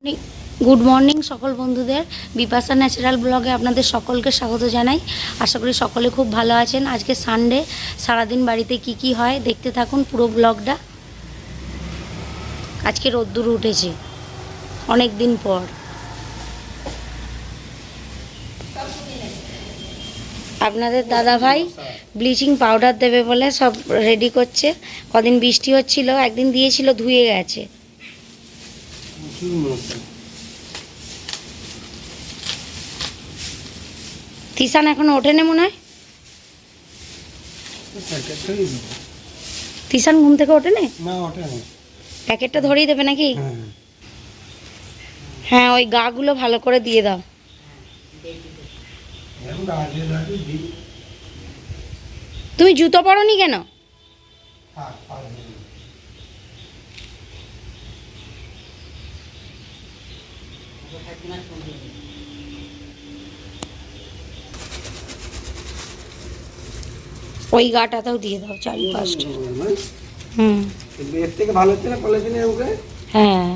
Good morning सकल बंधुदेर बिपाशा न्याचाराल ब्लगे आपनादेर सकलके स्वागत जानाई। आशा करी सकले खूब भालो आछेन। आज के सानडे सारा दिन बाड़ीते की हय देखते थाकुन पुरो ब्लगटा। आज के रोद्दुर उठेछे अनेक दिन पर। आपनादेर दादा भाई ब्लिचिंग पाउडार देबे बोले सब रेडी करछे। कदिन बिस्टी हच्छिलो, एकदिन दियेछिलो धुए गेछे। तीसान एखोनो ओठेने मने हय। तीसान घुम थेके ओठेने ना, ओठेने पैकेटटा धरिয়ে देবে নাকি? হ্যাঁ ওই গাগুলো ভালো করে দিয়ে দাও। তুমি জুতো পরোনি কেন? ওই গাটাতেও দিয়ে দাও চারি পাঁচটা। এর থেকে ভালো হচ্ছে না পলিথিনের উপরে। হ্যাঁ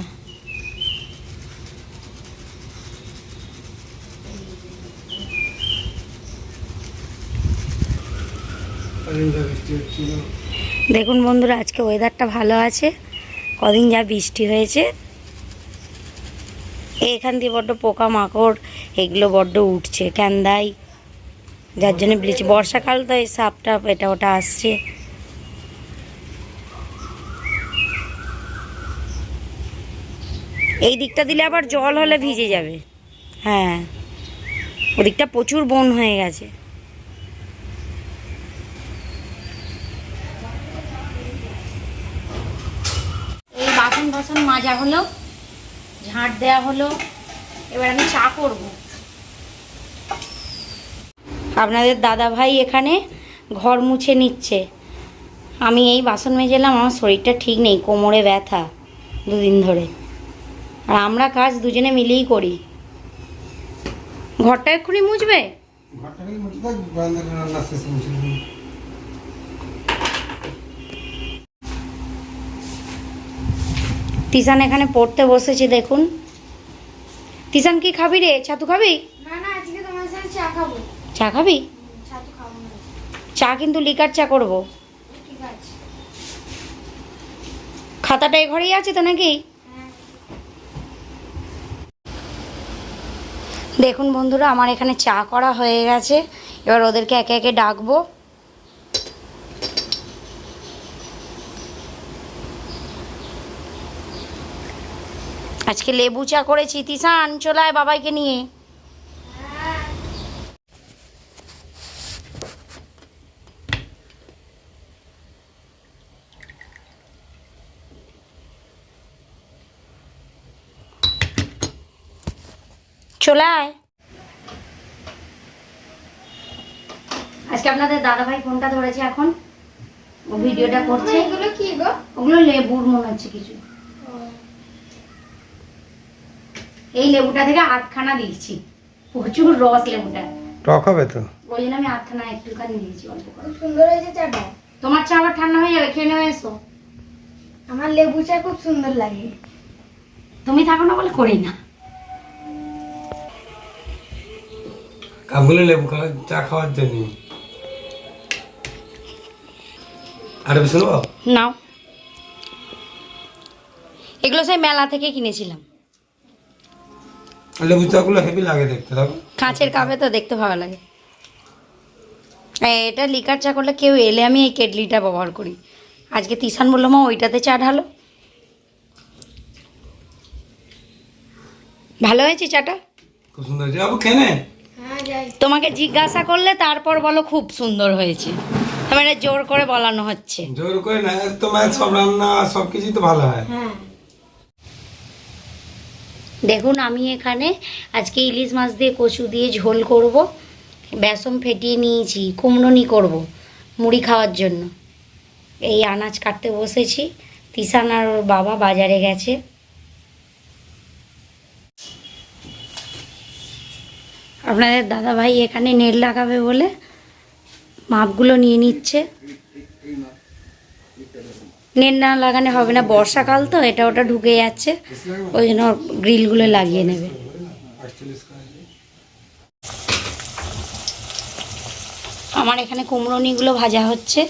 দেখুন বন্ধুরা আজকে ওয়েদারটা ভালো আছে। কদিন যা বৃষ্টি হয়েছে এখান দিয়ে বড্ড পোকা মাকড় এগুলো বড্ড উঠছে ক্যান্দাই, যার জন্য ব্লিচ। বর্ষাকাল তো এই সাপ টাপ এটা ওটা আসছে। এই দিকটা দিলে আবার জল হলে ভিজে যাবে। হ্যাঁ ওদিকটা প্রচুর বন হয়ে গেছে। এই বাসন বাসন মাজা হলো, ঝাঁট দেওয়া হলো, এবার আমি চা করব। আপনাদের দাদা ভাই এখানে ঘর মুছে নিচ্ছে। আমি এই বাসন মেজেলাম। আমার শরীরটা ঠিক নেই, কোমরে ব্যথা দুদিন ধরে। আর আমরা কাজ দুজনে মিলেই করি। ঘরটা এক্ষুনি মুছবে? তিশান এখানে পড়তে বসেছে দেখুন। তিশান কি খাবি রে? ছাতু খাবি? না না আজকে তোমার সাথে চা খাবো। চা খাবি? ছাতু খাবো না। চা কিন্তু লিকার চা করব। ঠিক আছে। খাতাটা এই ঘরেই আছে তো নাকি? দেখুন বন্ধুরা আমার এখানে চা করা হয়ে গেছে। এবার ওদেরকে একে একে ডাকবো। আজকে লেবু চা করেছি। তিশান চলে আয় বাবাইকে নিয়ে। চলে আয়। আজকে আপনাদের দাদা ভাই ফোনটা ধরেছে, এখন ও ভিডিওটা করছে। এগুলো কি গো? ওগুলো লেবুর মনে হচ্ছে কিছু। এই লেবুটা থেকে আধখানা দিয়েছি, প্রচুর রস লেবুটা। টক হবে তো, ওই জন্য আমি আধখানা একটুখানি দিয়েছি অল্প করে। খুব সুন্দর হয়েছে চাটা। তোমার চা আবার ঠান্ডা হয়ে যাবে, খেয়ে নেবে এসো। আমার লেবু চা খুব সুন্দর লাগে। তুমি থাকো না বলে করি না। কামগুলো লেবু চা খাওয়ার জন্য। আর বেশি নেবো? নাও। এগুলো সেই মেলা থেকে কিনেছিলাম। লেবু চাগুলো হেভি লাগে দেখতে, দেখো কাঁচের কাপে তো দেখতে ভালো লাগে। এটা লিকার চা করলে কেউ এলে আমি এই কেটলিটা ব্যবহার করি। আজকে তিশান বললো মা ওইটাতে চা ঢালো। ভালো হয়েছে চাটা? খুব সুন্দর হয়েছে। আবু খেয়ে নে। হ্যাঁ যাই। তোমাকে জিজ্ঞাসা করলে তারপর বলো খুব সুন্দর হয়েছে। মানে জোর করে বলানো হচ্ছে। জোর করে না, তোমার সব রান্না সবকিছু তো ভালো হয়। হ্যাঁ দেখুন আমি এখানে আজকে ইলিশ মাছ দিয়ে কচু দিয়ে ঝোল করব। বেসন ফেটিয়ে নিয়েছি, কুমড়োনি করব মুড়ি খাওয়ার জন্য। এই আনাজ কাটতে বসেছি। তিশান আর ওর বাবা বাজারে গেছে। আপনাদের দাদা ভাই এখানে নেট লাগাবে বলে মাপগুলো নিয়ে নিচ্ছে। নেট না লাগানো হবে না, বর্ষাকাল তো এটা ওটা ঢুকে যাচ্ছে, ওই জন্য গ্রিলগুলো লাগিয়ে নেবে। আমার এখানে কুমড়োনিগুলো ভাজা হচ্ছে,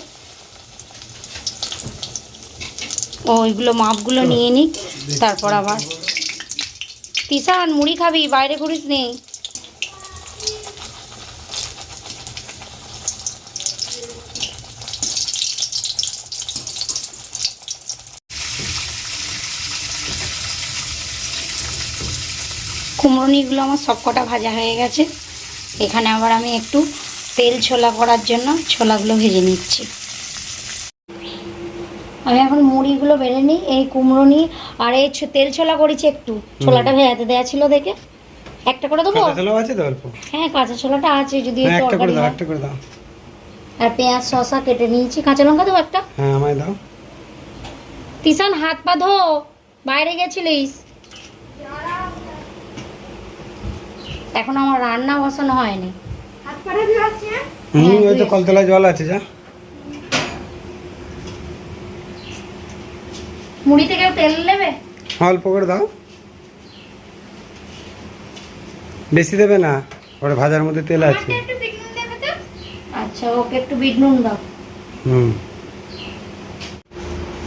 ওইগুলো মাপগুলো নিয়ে নিই, তারপর আবার তিশান মুড়ি খাবি, বাইরে করিস নি। কুমড়োনিগুলো আমার সবকটা ভাজা হয়ে গেছে। এখানে আবার আমি একটু তেল ছোলা করার জন্য ছোলাগুলো ভেজে নিচ্ছি। আমি এখন মুড়িগুলো বেড়ে নিই, এই কুমড়োনি আর এই তেল ছোলা করেছি, একটু ছোলাটা ভেজাতে দেওয়া ছিল দেখে একটা করে দেবো। হ্যাঁ কাঁচা ছোলাটা আছে, যদি তরকারি হয়। আর পেঁয়াজ শসা কেটে নিয়েছি, কাঁচা লঙ্কা দেবো একটা। হ্যাঁ আমায় দাও। তিশান হাত পা ধো, বাইরে গেছিলিস। এখন আমার রান্না বসানো হয়নি। হাত পাটা দিয়ে আসছে। ওই তো কলতলায় জল আছে, যা। মুড়িতে কেউ তেল নেবে? অল্প করে দাও, বেশি দেবে না, ওটা ভাজার মধ্যে তেল আছে। একটু বিট নুন দেবে তো। আচ্ছা ওকে একটু বিট নুন দাও। হুম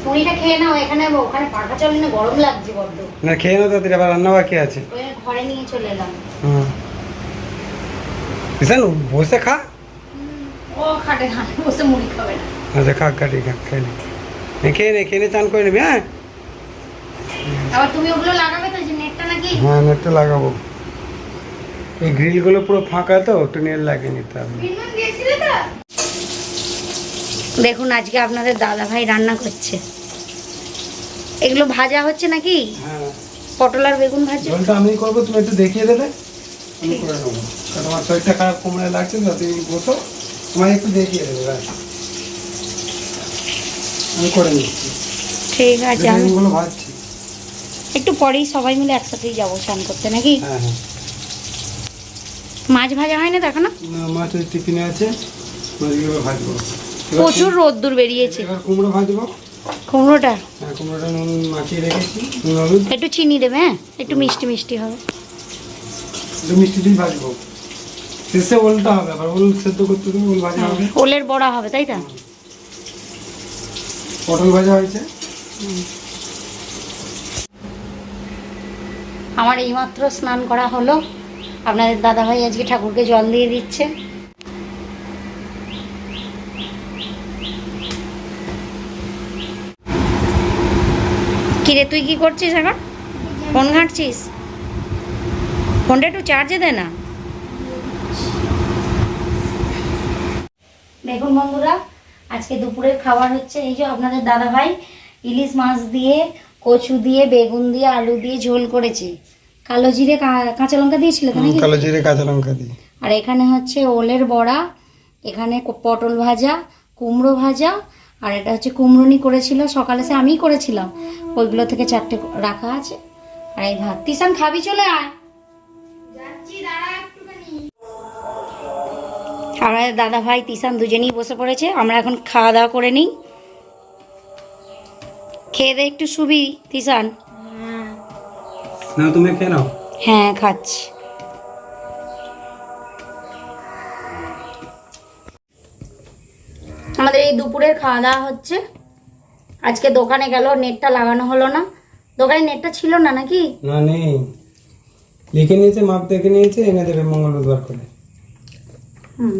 মুড়িটা খেয়ে নাও, এখানে ওখানে পাখা চলে না, গরম লাগছে বড্ড। না খেয়ে নাও তাদের, আবার রান্না বাকি আছে। ওই ঘরে নিয়ে চলে এলাম। হুম কিষান বসে খা। ও খাটে খাটে বসে মুড়ি খাবে না। আচ্ছা খা, কাটি খা, খেয়ে নে, খেয়ে নে চান করে নিবি। হ্যাঁ আবার তুমি ওগুলো লাগাবে তো, যে নেটটা নাকি? হ্যাঁ নেটটা লাগাবো, এই গ্রিলগুলো পুরো ফাঁকা তো, একটু নেট লাগিয়ে নিতে হবে। বিট নুন দিয়েছিলে তো? দেখুন আজকে আপনাদের দাদা ভাই রান্না করছে। এগুলো ভাজা হচ্ছে নাকি? হ্যাঁ পটল আর বেগুন ভাজা। ঝোলটা আমি করবো, তুমি একটু দেখিয়ে দেবে, আমি করে নেবো। কারণ তোমার শরীরটা খারাপ কোমরে লাগছে তো, তুমি বসো, তোমায় একটু দেখিয়ে দেবে, ব্যাস। আমি করে নিচ্ছি, ঠিক আছে, আমি বেগুনগুলো ভাজছি। একটু পরেই সবাই মিলে একসাথেই যাবো স্নান করতে নাকি? হ্যাঁ হ্যাঁ। মাছ ভাজা হয় না দেখো না? না মাছ ওই টিফিনে আছে, মাছগুলো ভাজবো। প্রচুর রোদ্দুর বেরিয়েছে। এবার কুমড়ো ভাজবো। কুমড়োটা হ্যাঁ কুমড়োটা নুন মাখিয়ে রেখেছি, নুন হলুদ একটু চিনি দেবে, হ্যাঁ একটু মিষ্টি মিষ্টি হবে। একটু মিষ্টি দিয়ে ভাজবো। শেষে ওলটা হবে, আবার ওল সেদ্ধ করতে দেবো, ওল ভাজা হবে। ওলের বড়া হবে তাই তো? পটল ভাজা হয়েছে। আমার এইমাত্র স্নান করা হলো। আপনাদের দাদাভাই আজকে ঠাকুরকে জল দিয়ে দিচ্ছে। কিরে তুই কি করছিস এখন? ফোন ঘাঁটছিস? ফোনটা একটু চার্জে দে না। দেখুন বন্ধুরা, আজকে দুপুরের খাবার হচ্ছে এই যে আপনাদের দাদাভাই ইলিশ মাছ দিয়ে, কচু দিয়ে, বেগুন দিয়ে, আলু দিয়ে ঝোল করেছে। কালো জিরে কাঁচা লঙ্কা দিয়েছিল তো নাকি? কালো জিরে কাঁচা লঙ্কা দিয়ে। আর এখানে হচ্ছে ওলের বড়া, এখানে পটল ভাজা, কুমড়ো ভাজা, আর এটা হচ্ছে কুমড়োনি করেছিল সকালে, সে আমিই করেছিলাম, ওইগুলো থেকে 4টে রাখা আছে। আর এই ভাত। তিশান খাবি? চলে আয়। যাচ্ছি, দাঁড়া একটুখানি। আমাদের দাদা ভাই তিশান দুজনেই বসে পড়েছে। আমরা এখন খাওয়া দাওয়া করে নিই। খেয়ে দে একটু শুবি তিশান। না তুমি খেয়ে নাও। হ্যাঁ খাচ্ছি। আমাদের এই দুপুরের খাওয়া দাওয়া হচ্ছে। আজকে দোকানে গেল, নেটটা লাগানো হলো না। দোকানে নেটটা ছিল না নাকি? না নেই, লিখে নিয়েছে, মাপ দেখে নিয়েছে, এনে দেবে মঙ্গল বুধবার করে। হুম,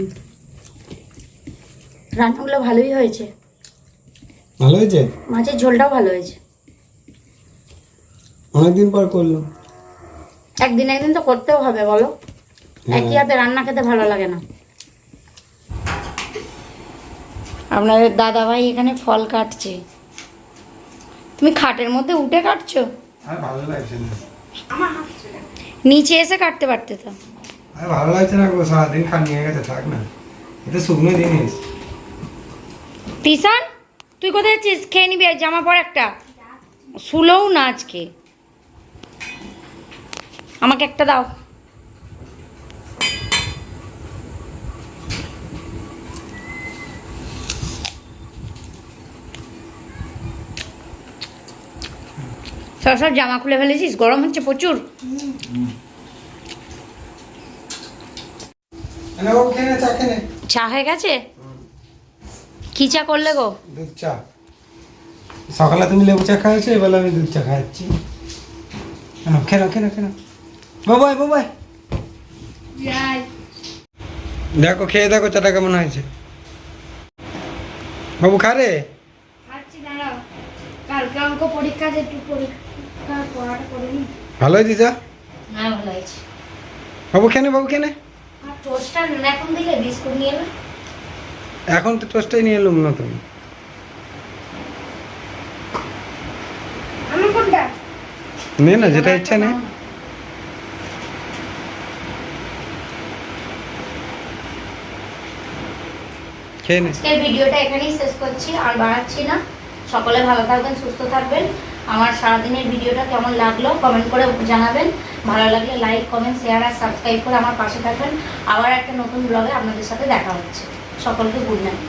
রান্নাগুলো ভালোই হয়েছে। ভালো হয়েছে, মাছের ঝোলটাও ভালো হয়েছে। অনেকদিন পর করলো। একদিন একদিন তো করতেও হবে বলো, একই হাতে রান্না খেতে ভালো লাগে না। আপনাদের দাদা ভাই এখানে ফল কাটছে। তুমি খাটের মধ্যে উঠে কাটছো? আর ভালো লাগছে না, আমার হাত ছেড়ে। নিচে এসে কাটতে পারতে তো। আর ভালো লাগছে না গো, সারাদিন নিয়ে গেছে, থাক না, এটা শুকনো জিনিস। তিশান তুই কোথায় যাচ্ছিস? খেয়ে নিবি, জামা পর একটা। শুলোও না আজকে। আমাকে একটা দাও। সব জামা খুলে ফেলেছিস, গরম হচ্ছে প্রচুর। না বাবু খেয়ে নে, চা খেয়ে নে। চা হয়ে গেছে? কি চা করলে গো? দুধ চা। সকালে তুমি লেবু চা খাওয়াছো, এবার আমি দুধ চা খাওয়াচ্ছি। খেয়ে নাও, খেয়ে নাও, খেয়ে নাও। বাবাই বাবাই, যাই। দেখো খেয়ে দেখো চাটা কেমন হয়েছে। বাবু খা রে। খাচ্ছি, দাঁড়াও। কালকে অঙ্ক পরীক্ষা আছে, একটু পরীক্ষার পড়াটা করে নি। ভালো হয়েছে চা? হ্যাঁ ভালো হয়েছে। বাবু খেয়ে নে, বাবু খেয়ে নে। আর টোস্টটা এখন দিলে, বিস্কুট নিয়ে এলে। এখন তো টোস্টটাই নিয়ে এলুম না তুমি। আমার কোনটা? নে না, যেটা ইচ্ছা নে। খেয়ে নে। আজকের ভিডিওটা এখানেই শেষ করছি, আর বাড়াচ্ছি না। সকলে ভালো থাকবেন, সুস্থ থাকবেন। আমার সারাদিনের ভিডিওটা কেমন লাগলো কমেন্ট করে জানাবেন। ভালো লাগলে লাইক, কমেন্ট, শেয়ার আর সাবস্ক্রাইব করে আমার পাশে থাকবেন। আবার একটা নতুন ব্লগে আপনাদের সাথে দেখা হচ্ছে। সকলকে গুড নাইট।